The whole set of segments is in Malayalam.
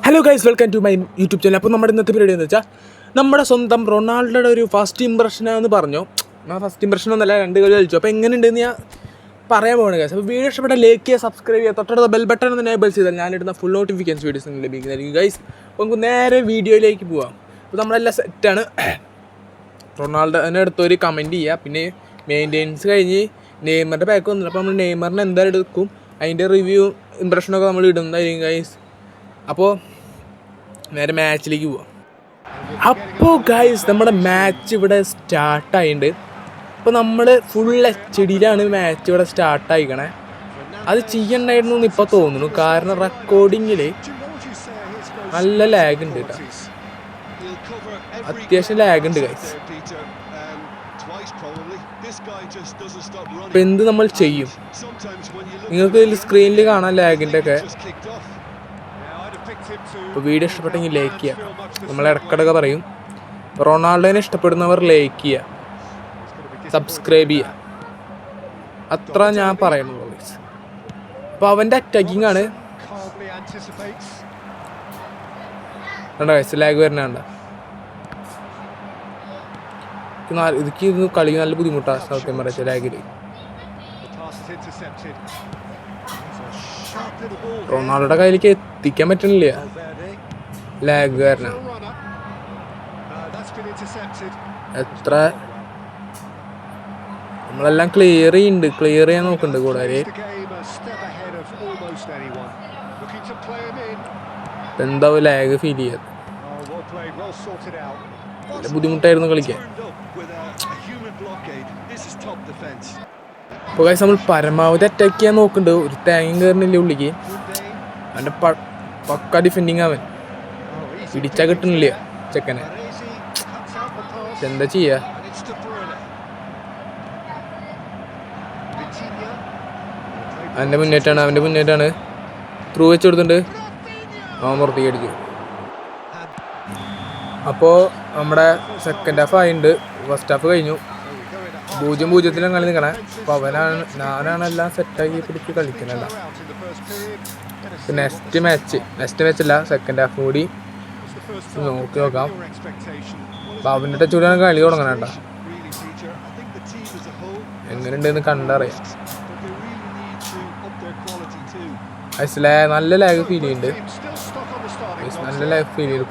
Hello guys, welcome to my YouTube channel. അപ്പോൾ നമ്മുടെ ഇന്നത്തെ പരിപാടി എന്ന് വെച്ചാൽ നമ്മുടെ സ്വന്തം റൊണാൾഡോയുടെ ഒരു ഫസ്റ്റ് ഇംപ്രഷനാണെന്ന് പറഞ്ഞു. ആ ഫസ്റ്റ് ഇംപ്രഷൻ ഒന്നല്ല, 2 കളി കളിച്ചു. അപ്പോൾ എങ്ങനെയുണ്ടെന്ന് ഞാൻ പറയാൻ പോകുന്നത് ഗൈസ്. അപ്പോൾ വീഡിയോ ഇഷ്ടപ്പെട്ട ലൈക്ക് ചെയ്യുക, സബ്സ്ക്രൈബ് ചെയ്യുക, തൊട്ടടുത്ത ബെൽ ബട്ടൺ ഒന്ന് എനേബിൾ ചെയ്താൽ ഞാനിടുന്ന ഫുൾ നോട്ടിഫിക്കേഷൻസ് വീഡിയോസ് നിങ്ങൾക്ക് ലഭിക്കുന്നതായിരിക്കും ഗൈസ്. അപ്പോൾ നമുക്ക് നേരെ വീഡിയോയിലേക്ക് പോവാം. അപ്പോൾ നമ്മളെല്ലാം സെറ്റാണ്. റൊണാൾഡോനെ അടുത്തൊരു കമൻറ്റ് ചെയ്യുക, പിന്നെ മെയിൻ്റെനൻസ് കഴിഞ്ഞ് നെയ്മറിൻ്റെ പാക്ക് വന്നില്ല. അപ്പോൾ നമ്മൾ നെയ്മറിനെ എന്തായാലും എടുക്കും, അതിൻ്റെ റിവ്യൂ ഇംപ്രഷനൊക്കെ നമ്മൾ ഇടുന്നതായിരിക്കും ഗൈസ്. അപ്പോൾ നേരെ മാച്ചിലേക്ക് പോവാം. അപ്പോൾ ഗൈസ്, നമ്മുടെ മാച്ച് ഇവിടെ സ്റ്റാർട്ടായിട്ടുണ്ട്. അപ്പോൾ നമ്മൾ ഫുൾ HD മാച്ച് ഇവിടെ സ്റ്റാർട്ടായിക്കണേ. അത് ചെയ്യണ്ടായിരുന്നു എന്ന് ഇപ്പോൾ തോന്നുന്നു, കാരണം റെക്കോർഡിങ്ങിൽ നല്ല ലാഗ് ഉണ്ട് കേട്ടോ. അത്യാവശ്യം ലാഗ് ഉണ്ട് ഗൈസ്. അപ്പോൾ എന്ത് നമ്മൾ ചെയ്യും? നിങ്ങൾക്ക് ഇതിൽ സ്ക്രീനിൽ കാണാൻ ലാഗിൻ്റെ ഒക്കെ. ഇപ്പോൾ വീഡിയോ ഇഷ്ടപ്പെട്ടെങ്കിൽ ലൈക്ക് ചെയ്യുക. നമ്മൾ ഇടക്കിടക്ക് പറയും, റൊണാൾഡോനെ ഇഷ്ടപ്പെടുന്നവർ ലൈക്ക് ചെയ്യുക, സബ്സ്ക്രൈബ് ചെയ്യുക, അത്ര ഞാൻ പറയുന്നുള്ളൂ ഗൈസ്. അപ്പോൾ അവൻ്റെ അറ്റാക്കിംഗ് ആണ് കണ്ട ഗൈസ്, ലാഗ് വരുന്നുണ്ട്. ഇതൊക്കെ ഇത് കളി നല്ല ബുദ്ധിമുട്ടാണ് സത്യം പറയാ ലാഗിൽ. റൊണാൾഡോയുടെ കയ്യിലേക്ക് എത്തിക്കാൻ പറ്റണില്ല ലാഗ് കാരണം. എത്ര നമ്മളെല്ലാം ക്ലിയർ ചെയ്യാൻ നോക്കുന്നുണ്ട് കൂടാതെ. എന്താവും ലാഗ് ഫീൽ ചെയ്യാതെ. നല്ല ബുദ്ധിമുട്ടായിരുന്നു കളിക്കാൻ. ഇപ്പോൾ ഗൈസ്, നമ്മൾ പരമാവധി അറ്റാക്ക് ചെയ്യാൻ നോക്കുന്നുണ്ട്. ഒരു തേങ്ങയും കയറുന്നില്ല ഉള്ളിക്ക്. അവൻ്റെ പക്ക ഡിഫെൻഡിങ് അവൻ. പിടിച്ചാൽ കിട്ടുന്നില്ല ചെക്കനെ. എന്താ ചെയ്യുക? അവൻ്റെ മുന്നേറ്റാണ്. ത്രൂ വെച്ച് കൊടുത്തിട്ടുണ്ട്. അവൻ പുറത്തേക്ക് അടിച്ചു. അപ്പോൾ നമ്മുടെ സെക്കൻഡ് ഹാഫ് ആയിട്ടുണ്ട്. ഫസ്റ്റ് ഹാഫ് കഴിഞ്ഞു. 0-0 കളി നിൽക്കണേ. അപ്പോൾ ഞാനാണ് എല്ലാം സെറ്റാക്കി പിടിച്ച് കളിക്കണല്ല. നെക്സ്റ്റ് മാച്ചല്ല, സെക്കൻഡ് ഹാഫ് കൂടി നോക്കി നോക്കാം. അപ്പോൾ അവൻ്റെ ടച്ചൂടെയാണ് കളി തുടങ്ങണം കേട്ടോ. എങ്ങനെയുണ്ടെന്ന് കണ്ടറിയാം. നല്ല ലാഗ് ഫീൽ ചെയ്യുന്നുണ്ട്.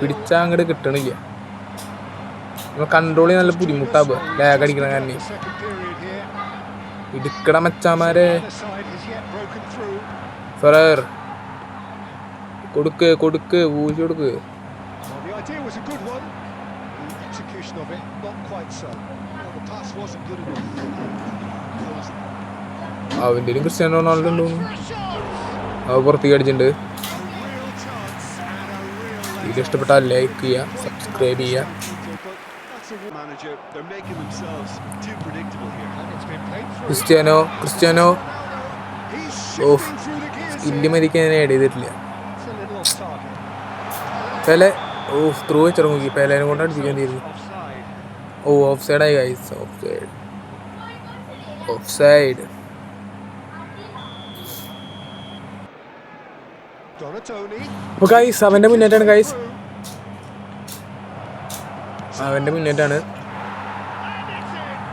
പിടിച്ചാൽ അങ്ങോട്ട് കിട്ടണില്ല. നമ്മൾ കൺട്രോൾ ചെയ്യാൻ നല്ല ബുദ്ധിമുട്ടാവുക ലാഗ് അടിക്കണ കാരണം. ഇടുക്കട മച്ചാമാരെ ഫെറർ കൊടുക്ക് ഊഴി കൊടുക്ക്. അവൻ്റെ ക്രിസ്ത്യാനോ റൊണാൾഡോ ഉണ്ടോ? അവ പുറത്തേക്ക് അടിച്ചിട്ടുണ്ട്. വീഡിയോ ഇഷ്ടപ്പെട്ടാൽ ലൈക്ക് ചെയ്യുക, സബ്സ്ക്രൈബ് ചെയ്യുക. ക്രിസ്ത്യാനോ ഓഫ് സ്കില്ല് മരിക്കാൻ ഞാൻ ആഡ് ചെയ്തിട്ടില്ല. Pele through വെച്ചിറങ്ങി. പെലേനെ കൊണ്ട് അടിപ്പിക്കാൻ തീരുന്നു. ഓഫ് സൈഡായി ഗൈസ്. Offside. അപ്പോൾ ഗൈസ്, അവൻ്റെ മുന്നേറ്റാണ്.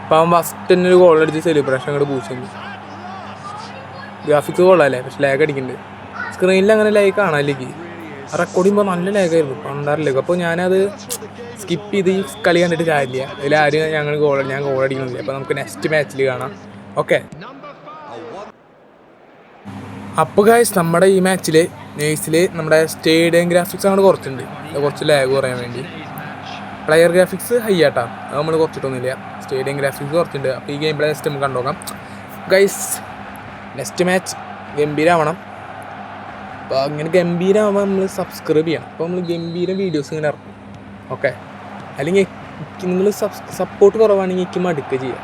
അപ്പോൾ അവൻ ഫസ്റ്റ് തന്നെ ഒരു ഗോൾ അടിച്ച് സെലിബ്രേഷൻ അങ്ങോട്ട് പൂച്ചുണ്ട്. ഗ്രാഫിക്സ് കൊള്ളാമല്ലേ, പക്ഷെ ലാഗ് അടിക്കുന്നുണ്ട്. സ്ക്രീനിൽ അങ്ങനെ ലാഗ് കാണാനിലേക്ക്. റെക്കോർഡ് ചെയ്യുമ്പോൾ നല്ല ലാഗായിരുന്നു, പണ്ടാറിലേക്ക്. അപ്പോൾ ഞാനത് സ്കിപ്പ് ചെയ്ത് ഈ കളി കണ്ടിട്ട് കാര്യമില്ല. അതിലാരും ഞാൻ ഗോൾ അടിക്കുന്നില്ല. അപ്പോൾ നമുക്ക് നെക്സ്റ്റ് മാച്ചിൽ കാണാം. ഓക്കെ. അപ്പോൾ ഗൈസ്, നമ്മുടെ ഈ മാച്ചിൽ നമ്മുടെ സ്റ്റേഡിയം ഗ്രാഫിക്സ് അങ്ങോട്ട് കുറച്ചുണ്ട്. കുറച്ച് ലാഗ് കുറയാൻ വേണ്ടി. പ്ലെയർ ഗ്രാഫിക്സ് ഹൈ ആട്ടാ, അത് നമ്മൾ കുറച്ചിട്ടൊന്നുമില്ല. സ്റ്റേഡിയം ഗ്രാഫിക്സ് കുറച്ചുണ്ട്. അപ്പോൾ ഈ ഗെയിം പ്ലേ നെക്സ്റ്റ് നമുക്ക് കണ്ടുനോക്കാം ഗൈസ്. നെക്സ്റ്റ് മാച്ച് ഗംഭീരമാവണം. അപ്പോൾ അങ്ങനെ ഗംഭീരമാകുമ്പോൾ നമ്മൾ സബ്സ്ക്രൈബ് ചെയ്യണം. അപ്പോൾ നമ്മൾ ഗംഭീര വീഡിയോസ് ഇങ്ങനെ ഇറക്കും. ഓക്കെ. അല്ലെങ്കിൽ നിങ്ങൾ സപ്പോർട്ട് കുറവാണെങ്കിൽ എനിക്ക് മടുക്കുക ചെയ്യാം.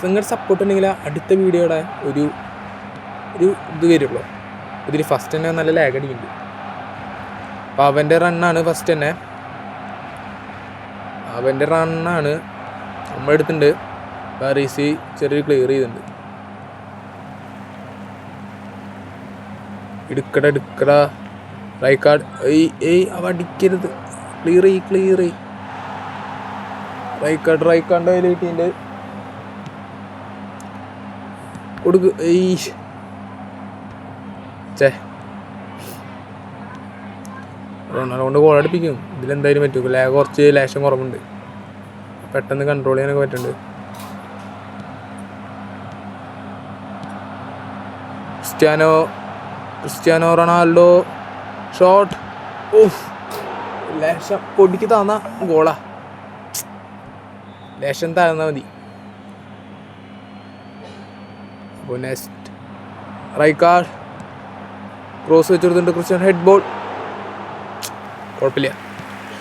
നിങ്ങളുടെ സപ്പോർട്ട് ഉണ്ടെങ്കിൽ അടുത്ത വീഡിയോയുടെ ഒരു ഇത് വരുള്ളൂ. ഇതിൽ ഫസ്റ്റ് തന്നെ നല്ല ലാഗ് അടിക്കുന്നുണ്ട്. അപ്പോൾ അവൻ്റെ റണ്ണാണ് ഫസ്റ്റ് തന്നെ. നമ്മളെടുത്തിട്ടുണ്ട്. പാരീസി ചെറിയ ക്ലിയർ ചെയ്തിട്ടുണ്ട്. എടുക്കടാ റൈക്കാർഡ് അവ അടിക്കരുത്. ക്ലിയർ ചെയ്യ്. റൈക്കാർഡിൻ്റെ കയ്യിൽ കിട്ടിയിട്ടുണ്ട്. കൊടുക്ക്. Ronaldo goal അടിപ്പിക്കും. ഇതിലെന്തായാലും പറ്റും. കുറച്ച് ലേശം കുറവുണ്ട്. പെട്ടെന്ന് കൺട്രോൾ ചെയ്യാനൊക്കെ പറ്റുന്നുണ്ട്. Cristiano Ronaldo shot. ലേശം പൊടിക്ക് താന്ന ഗോളാ. ലേശം താഴ്ന്നാൽ മതി. അപ്പോൾ നെക്സ്റ്റ് റൈക്കാർഡ് ക്രോസ് വെച്ച് കൊടുത്തിട്ടുണ്ട്. Cristiano head ball. കുഴപ്പമില്ല.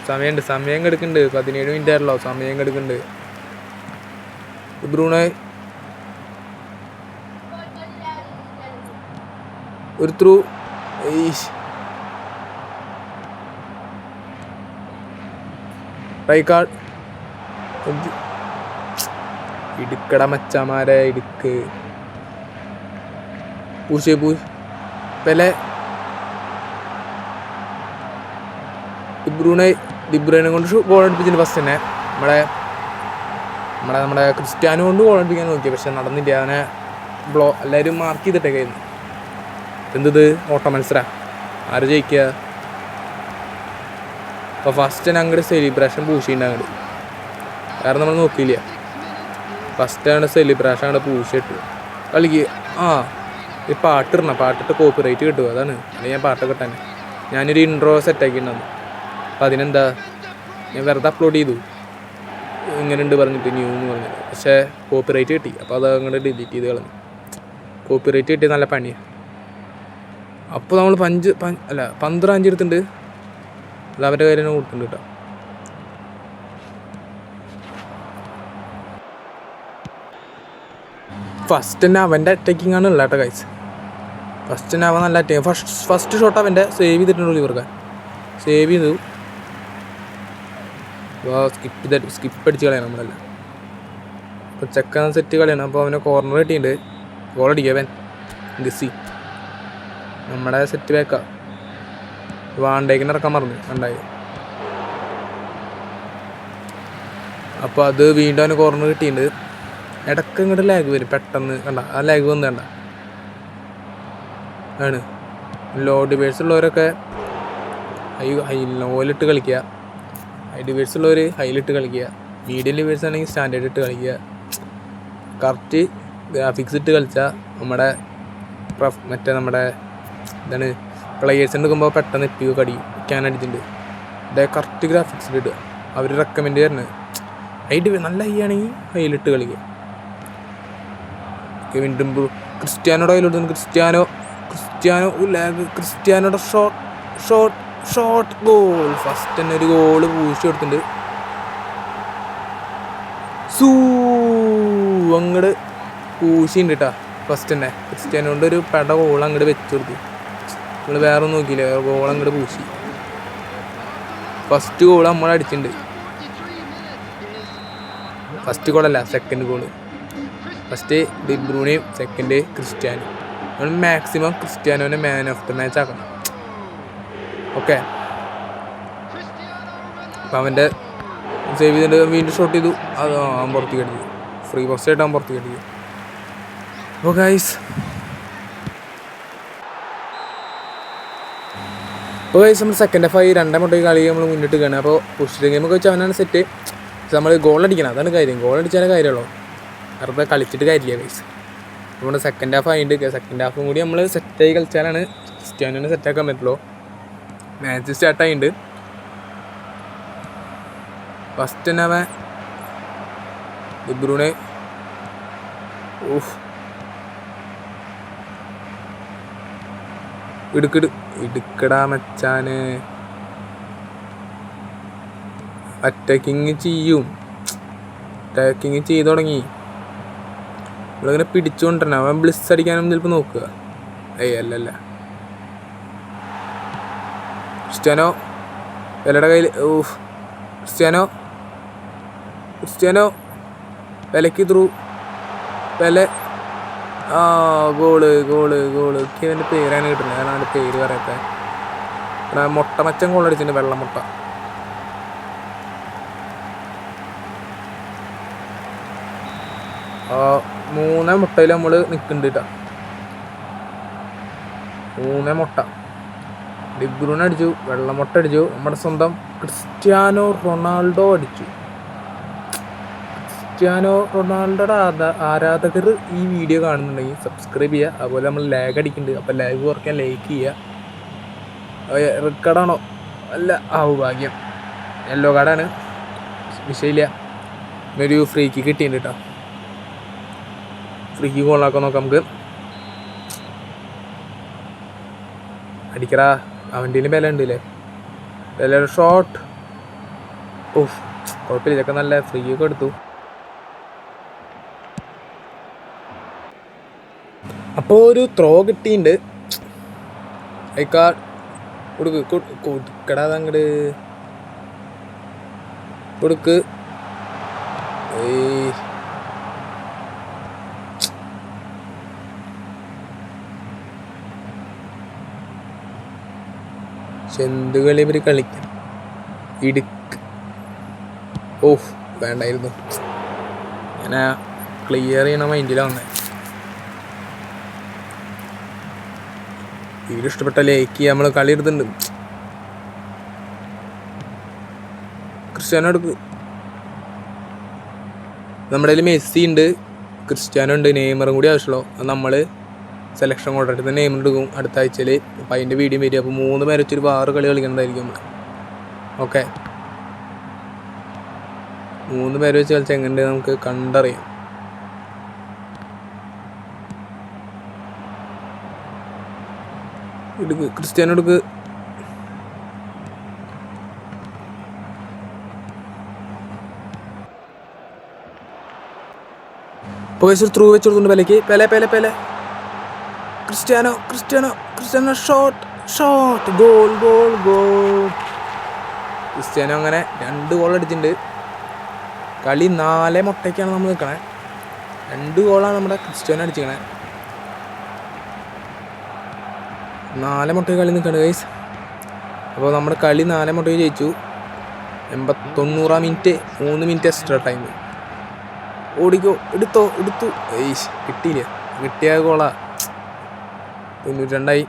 സമയം കിടക്കുന്നുണ്ട്. 17 മിനിറ്റ് ആയല്ലോ. സമയം കിടക്കുന്നുണ്ട്. ബ്രൂണോ ഒരു ത്രൂ. റൈക്കാർഡ് ഇടുക്കട മച്ചാമാരെ ഇടുക്ക്. പൂശേ പെലെ. ഡിബ്രൂനെ കൊണ്ട് ഗോൾ അടിപ്പിച്ചിട്ടുണ്ട് ഫസ്റ്റ് തന്നെ. നമ്മുടെ ക്രിസ്ത്യാനോ കൊണ്ട് ഗോൾ അടിപ്പിക്കാൻ നോക്കി, പക്ഷെ നടന്നില്ല. അവനെ എല്ലാവരും മാർക്ക് ചെയ്തിട്ടേക്കായിരുന്നു. എന്തത് ഓട്ട മത്സരം, ആര് ജയിക്കുക? അപ്പോൾ ഫസ്റ്റ് തന്നെ അങ്ങോട്ട് സെലിബ്രേഷൻ പൂശിയിട്ടുണ്ട് അങ്ങോട്ട്. കാരണം നമ്മൾ നോക്കിയില്ല. ഫസ്റ്റ് ആണ് സെലിബ്രേഷൻ അങ്ങോട്ട് പൂശിയിട്ട് കളിക്ക്. ഈ പാട്ടിട്ട് കോപ്പി റൈറ്റ് കിട്ടുക. അതാണ്. അല്ലെങ്കിൽ ഞാൻ പാട്ടൊക്കെ തന്നെ ഞാനൊരു ഇൻട്രോ സെറ്റാക്കിയിട്ടുണ്ടായിരുന്നു. അപ്പം അതിനെന്താ ഞാൻ വെറുതെ അപ്ലോഡ് ചെയ്തു. ഇങ്ങനെ ഉണ്ട് പറഞ്ഞിട്ട് ന്യൂ എന്ന് പറഞ്ഞത്. പക്ഷേ കോപ്പി റൈറ്റ് കിട്ടി. അപ്പോൾ അത് അങ്ങോട്ട് ഡിലീറ്റ് ചെയ്ത് കളഞ്ഞു. കോപ്പി റൈറ്റ് കിട്ടിയ നല്ല പണിയാണ്. അപ്പോൾ നമ്മൾ 15 എടുത്തിട്ടുണ്ട്. അത് അവരുടെ കാര്യം കൊടുത്തിട്ടുണ്ട് കേട്ടോ. ഫസ്റ്റ് തന്നെ അവൻ്റെ അറ്റാക്കിംഗ് ആണ് ഉള്ള കേട്ടോ ഗൈസ്. ഫസ്റ്റ് തന്നെ അവൻ നല്ല അറ്റാക്കിങ്. ഫസ്റ്റ് ഷോട്ട് അവൻ്റെ സേവ് ചെയ്തിട്ടുണ്ട്. ഇവർക്ക് സേവ് ചെയ്തു. സ്കിപ്പ് അടിച്ച് കളയാണ് നമ്മളെല്ലാം. അപ്പോൾ ചെക്കൻ സെറ്റ് കളിയാണ്. അപ്പോൾ അവനെ കോർണർ കിട്ടിയിട്ടുണ്ട്. ഗോൾ അടിക്കുക അവൻ ഗസി. നമ്മുടെ സെറ്റ് ബാക്കാ. വാണ്ടേക്കിന് ഇറക്കാൻ മറന്നു ഉണ്ടായി. അപ്പോൾ അത് വീണ്ടും അവന് കോർണർ കിട്ടിയിട്ടുണ്ട്. ഇടയ്ക്ക് ഇങ്ങോട്ട് ലാഗ് വരും പെട്ടെന്ന്. കണ്ട ആ ലാഗ് വന്ന് കണ്ട ആണ്. ലോ ഡിവേഴ്സ് ഉള്ളവരൊക്കെ ലോയിലിട്ട് കളിക്കുക. ഹൈ ഡിവേഴ്സ് ഉള്ളവർ ഹൈലിട്ട് കളിക്കുക. മീഡിയം ഡിവേഴ്സ് ആണെങ്കിൽ സ്റ്റാൻഡേർഡ് ഇട്ട് കളിക്കുക. കറക്റ്റ് ഗ്രാഫിക്സ് ഇട്ട് കളിച്ചാൽ നമ്മുടെ എന്താണ് പ്ലെയേഴ്സിന് എടുക്കുമ്പോൾ പെട്ടെന്ന് എപ്പിയൊക്കെ കടിയും. അടിച്ചിട്ടുണ്ട്. കറക്റ്റ് ഗ്രാഫിക്സിൽ ഇടുക. അവർ റെക്കമെൻഡ് ചെയ്യുന്നത് നല്ല ഹൈ ആണെങ്കിൽ ഹൈലിട്ട് കളിക്കുക. വീണ്ടും ക്രിസ്ത്യാനോയുടെ കയ്യിലോട്ട് ക്രിസ്ത്യാനോയുടെ ഷോട്ട് ഗോൾ. ഫസ്റ്റ് തന്നെ ഒരു ഗോള് പൂശി കൊടുത്തിട്ടുണ്ട്. അങ്ങോട്ട് പൂശിണ്ട് കേട്ടോ. ഫസ്റ്റ് തന്നെ ക്രിസ്ത്യാനോൻ്റെ ഒരു ഗോൾ അങ്ങോട്ട് വെച്ച് കൊടുത്തു. നമ്മൾ വേറെ ഒന്നും നോക്കിയില്ല. ഗോൾ അങ്ങോട്ട് പൂശി. ഫസ്റ്റ് ഗോൾ നമ്മൾ അടിച്ചിട്ടുണ്ട്. ഫസ്റ്റ് ഗോളല്ല, സെക്കൻഡ് ഗോള്. ഫസ്റ്റ് ഡിബ്രൂണയും സെക്കൻഡ് ക്രിസ്ത്യാനോ. നമ്മൾ മാക്സിമം ക്രിസ്ത്യാനോനെ മാൻ ഓഫ് ദ മാച്ച് ആക്കണം. ഓക്കെ. അപ്പം അവൻ്റെ സേവ് ചെയ്തിട്ട് വീണ്ടും ഷോട്ട് ചെയ്തു. അത് അവൻ പുറത്തേക്ക് അടിച്ചു. ഫ്രീ പോസ്റ്റ് ആയിട്ട് അവൻ പുറത്തേക്ക് അടിച്ചു. അപ്പോൾ ഗൈസ് നമ്മൾ സെക്കൻഡ് ഹാഫ് ആയി. രണ്ടാം മുട്ടേക്ക് കളി നമ്മൾ മുന്നിട്ട് കാണുക. അപ്പോൾ പുഷ് ഗെയിമൊക്കെ വെച്ച് അവനാണ് സെറ്റ്. നമ്മൾ ഗോൾ അടിക്കണം, അതാണ് കാര്യം. ഗോൾ അടിച്ചാലേ കാര്യമുള്ളൂ. വെറുതെ കളിച്ചിട്ട് കാര്യമില്ല ഗൈസ്. അതുകൊണ്ട് സെക്കൻഡ് ഹാഫ് ആയിട്ട് സെക്കൻഡ് ഹാഫും കൂടി നമ്മൾ സെറ്റായി കളിച്ചാലാണ് ക്രിസ്ത്യാനോനെ സെറ്റാക്കാൻ പറ്റുള്ളൂ. മാച്ച് സ്റ്റാർട്ടായിട്ടുണ്ട്. ഫസ്റ്റ് തന്നെ അവൻ ഡിബ്രൂണെ ഇടുക്കടാ മച്ചാന്. അറ്റാക്കിങ് ചെയ്ത് തുടങ്ങി. നമ്മളിങ്ങനെ പിടിച്ചുകൊണ്ടിരണം. അവൻ ബ്ലിസ് അടിക്കാനും ചിലപ്പോൾ നോക്കുക. അല്ലല്ല. ക്രിസ്ത്യാനോ പെലയുടെ കയ്യിൽ. ക്രിസ്ത്യാനോ പെലയ്ക്ക് ത്രൂ. Pele goal. എനിക്ക് അവൻ്റെ പേരാണ് കിട്ടുന്നത്. കാരണം അവൻ്റെ പേര് പറയട്ടെ. ഇവിടെ മുട്ട മച്ചൻ ഗോൾ അടിച്ചിട്ടുണ്ട്, വെള്ളമുട്ട. മൂന്നേ മുട്ടയിൽ നമ്മൾ നിൽക്കുന്നുണ്ട് കേട്ടോ. 3 മുട്ട. ഡിബ്രൂൺ അടിച്ചു, വെള്ളമുട്ട അടിച്ചു, നമ്മുടെ സ്വന്തം ക്രിസ്ത്യാനോ റൊണാൾഡോ അടിച്ചു. ക്രിസ്ത്യാനോ റൊണാൾഡോയുടെ ആരാധകർ ഈ വീഡിയോ കാണുന്നുണ്ടെങ്കിൽ സബ്സ്ക്രൈബ് ചെയ്യുക. അതുപോലെ നമ്മൾ ലാഗ് അടിക്കുന്നുണ്ട്, അപ്പോൾ ലാഗ് കുറയ്ക്കാൻ ലൈക്ക് ചെയ്യുക. റെഡ് കാർഡാണോ? അല്ല, ഭാഗ്യം. യെല്ലോ കാർഡാണ്, വിഷയമില്ല. ഒരു ഫ്രീ കിക്ക് കിട്ടിയിട്ടുണ്ട് കേട്ടോ. ഫ്രീ കിക്ക് ഗോളാക്കാൻ നോക്കാം നമുക്ക്. അടിക്കടാ, അവൻ്റെ ബല ഉണ്ട് അല്ലേ? ബല ഷോട്ട്. ഓഹ്, കുഴപ്പമില്ല, ഇതൊക്കെ നല്ല ഫ്രീ കിക്ക് എടുത്തു. അപ്പോൾ ഒരു ത്രോ കിട്ടിയിട്ടുണ്ട്. അയക്കാ കൊടുക്കടാ, അങ്ങോട്ട് കൊടുക്ക്. എന്ത് കളി ഇവർ കളിക്കണം. ഇടുക്ക്. ഓഹ്, വേണ്ടായിരുന്നു. ഞാൻ ക്ലിയർ ചെയ്യണ മൈൻഡിലാണ് വന്നത്. വീഡിയോ ഇഷ്ടപ്പെട്ട ലൈക്ക് ചെയ്യുക. നമ്മൾ കളി എടുത്തിട്ടുണ്ട്. ക്രിസ്ത്യാനോ എടുക്ക്. നമ്മുടെ കയ്യിൽ മെസ്സി ഉണ്ട്, ക്രിസ്ത്യാനോ ഉണ്ട്, നെയ്മറും കൂടി ആവശ്യമുള്ളൂ. അത് നമ്മൾ സെലക്ഷൻ കൊണ്ടിട്ട് നെയ്മർ എടുക്കും അടുത്ത ആഴ്ചയിൽ. അപ്പോൾ അതിൻ്റെ വീഡിയോ വരും. അപ്പോൾ 3 പേരെ വെച്ചൊരു 6 കളി കളിക്കുന്നതായിരിക്കും നമ്മൾ. ഓക്കെ, 3 പേര് വെച്ച് കളിച്ചാൽ എങ്ങനെ നമുക്ക് കണ്ടറിയാം. എടുക്ക്, ക്രിസ്ത്യാനോ എടുക്ക്. ഇപ്പോൾ ത്രൂ വെച്ച് കൊടുത്തുണ്ട് പെലയ്ക്ക്. Pele Cristiano shot goal. Cristiano അങ്ങനെ 2 ഗോൾ അടിച്ചിട്ടുണ്ട്. കളി 4 മുട്ടയ്ക്കാണ് നമ്മൾ നിൽക്കണേ. 2 ഗോളാണ് നമ്മുടെ ക്രിസ്ത്യാനോ അടിച്ചിരിക്കണേ. 4 മുട്ടയ്ക്ക് കളി നിൽക്കണേ ഗൈസ്. അപ്പോൾ നമ്മുടെ കളി 4 മുട്ടയ്ക്ക് ജയിച്ചു. 90 മിനിറ്റ്, 3 മിനിറ്റ് എക്സ്ട്രാ ടൈം. ഓടിക്കോ, എടുത്തു. കിട്ടിയില്ല, കിട്ടിയ ഗോളാ. 92.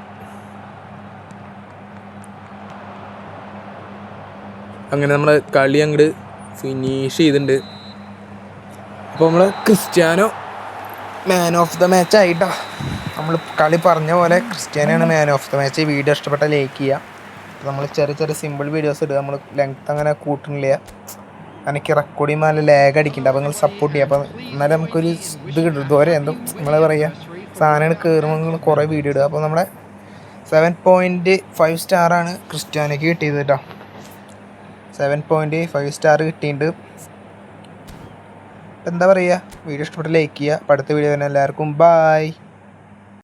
അങ്ങനെ നമ്മൾ കളി അങ്ങോട്ട് ഫിനിഷ് ചെയ്തിട്ടുണ്ട്. അപ്പോൾ നമ്മൾ Cristiano man of the match ആയിട്ടാ. നമ്മൾ കളി പറഞ്ഞ പോലെ ക്രിസ്ത്യാനോയാണ് man of the match. Video ഇഷ്ടപ്പെട്ട ലൈക്ക് ചെയ്യുക. നമ്മൾ ചെറിയ സിമ്പിൾ വീഡിയോസ് ഇടുക. നമ്മൾ ലെങ്ത് അങ്ങനെ കൂട്ടുന്നില്ല. എനിക്ക് റെക്കോർഡിങ് നല്ല ലാഗ് അടിക്കുന്നുണ്ട്. അപ്പോൾ നിങ്ങൾ സപ്പോർട്ട് ചെയ്യുക. അപ്പോൾ എന്നാലും നമുക്കൊരു ഇത് കിട്ടും. ഇതുവരെ എന്തും നമ്മൾ പറയുക, സാധനങ്ങൾ കയറുമ്പോൾ നിങ്ങൾ കുറേ വീഡിയോ ഇടുക. അപ്പോൾ നമ്മുടെ 7.5 സ്റ്റാറാണ് ക്രിസ്ത്യാനോയ്ക്ക് കിട്ടിയത് കേട്ടോ. 7.5 സ്റ്റാർ കിട്ടിയിട്ടുണ്ട്. എന്താ പറയുക, വീഡിയോ ഇഷ്ടപ്പെട്ട് ലൈക്ക് ചെയ്യുക. അടുത്ത വീഡിയോ തന്നെ എല്ലാവർക്കും ബായ്.